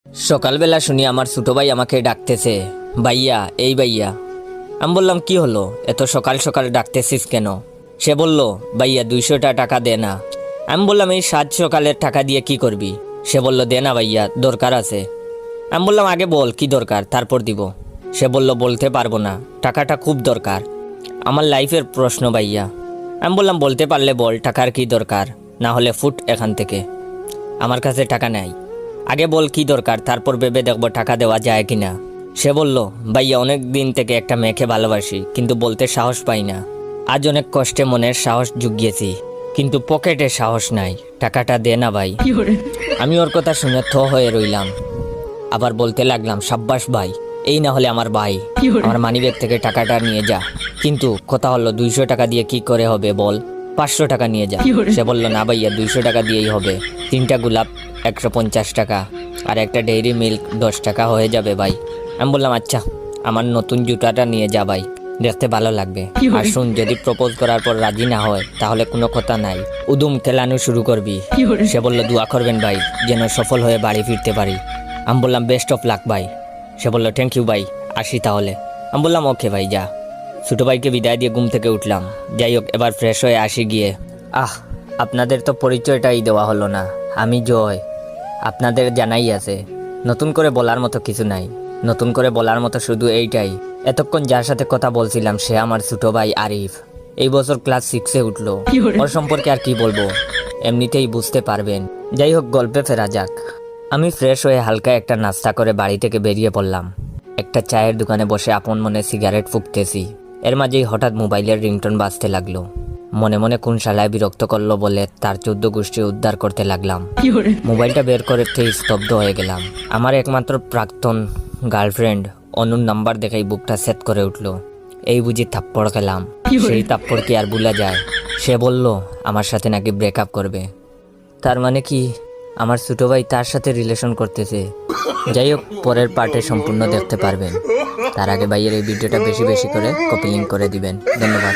সকালবেলা শুনি আমার ছোট ভাই আমাকে ডাকতেছে, ভাইয়া এই ভাইয়া। আমি বললাম কি হলো, এত সকাল সকাল ডাকতেছিস কেন? সে বলল, ভাইয়া 200টা টাকা দে না। আমি বললাম এই সাত সকালের টাকা দিয়ে কি করবি? সে বলল দে না ভাইয়া, দরকার আছে। আমি বললাম আগে বল কি দরকার, তারপর দিব। সে বলল বলতে পারবো না, টাকাটা খুব দরকার, আমার লাইফের প্রশ্ন ভাইয়া। আমি বললাম বলতে পারলে বল টাকার কি দরকার, না হলে ফুট এখান থেকে, আমার কাছে টাকা নেই। আগে বল কি দরকার, তারপর ভেবে দেখবো টাকা দেওয়া যায় কিনা। সে বলল, ভাইয়া অনেক দিন থেকে একটা মেয়েকে ভালোবাসি, কিন্তু বলতে সাহস পাই না। আজ অনেক কষ্টে মনের সাহস জুগিয়েছি, কিন্তু পকেটে সাহস নাই, টাকাটা দে না ভাই। আমি ওর কথা শুনে থ হয়ে রইলাম। আবার বলতে লাগলাম, সাব্বাস ভাই, এই না হলে আমার ভাই, আমার মানিব্যাগ থেকে টাকাটা নিয়ে যা। কিন্তু কথা হলো 200 টাকা দিয়ে কি করে হবে বল, 500 টাকা নিয়ে যা। সে বলল না ভাইয়া 200 টাকা দিয়েই হবে, 3টা গোলাপ 150 টাকা আর একটা ডেইরি মিল্ক 10 টাকা হয়ে যাবে ভাই। আমি বললাম আচ্ছা, আমার নতুন জুতাটা নিয়ে যা ভাই, দেখতে ভালো লাগবে। আর শুন, যদি প্রপোজ করার পর রাজি না হয় তাহলে কোনো কথা নাই, উদুম খেলানো শুরু করবি। সে বলল দোয়া করবেন ভাই, যেন সফল হয়ে বাড়ি ফিরতে পারি। আমি বললাম বেস্ট অফ লাক ভাই। সে বলল থ্যাংক ইউ ভাই, আসি তাহলে। আমি বললাম ওকে ভাই যা। ছোটো ভাইকে বিদায় দিয়ে ঘুম থেকে উঠলাম। যাই হোক, এবার ফ্রেশ হয়ে আসি গিয়ে। আপনাদের তো পরিচয়টাই দেওয়া হলো না। আমি জয়, আপনাদের জানাই আছে, নতুন করে বলার মতো কিছু নাই। নতুন করে বলার মতো শুধু এইটাই, এতক্ষণ যার সাথে কথা বলছিলাম সে আমার ছোট ভাই আরিফ। এই বছর ক্লাস 6-এ উঠলো। ওর সম্পর্কে আর কি বলবো, এমনিতেই বুঝতে পারবেন। যাই হোক, গল্পে ফেরা যাক। আমি ফ্রেশ হয়ে হালকা একটা নাস্তা করে বাড়ি থেকে বেরিয়ে পড়লাম। একটা চায়ের দোকানে বসে আপন মনে সিগারেট ফুঁকতেছি। এর মাঝেই হঠাৎ মোবাইলের রিংটোন বাজতে লাগলো। মনে মনে কোন শালায় বিরক্ত করলো বলে তার 14 গোষ্ঠী উদ্ধার করতে লাগলাম। মোবাইলটা বের করতে স্তব্ধ হয়ে গেলাম। আমার একমাত্র প্রাক্তন গার্লফ্রেন্ড অনুর নাম্বার দেখাই বুকটা সেট করে উঠলো। এই বুঝি থাপ্পড় খেলাম। সেই থাপ্পড় কি আর ভুলা যায়? সে বলল আমার সাথে নাকি ব্রেকআপ করবে। তার মানে কি আমার ছোট ভাই তার সাথে রিলেশন করতেছে? যাই হোক, পরের পার্টে সম্পূর্ণ দেখতে পারবেন। তার আগে ভাইয়ের এই ভিডিওটা বেশি বেশি করে কপি লিঙ্ক করে দিবেন। ধন্যবাদ।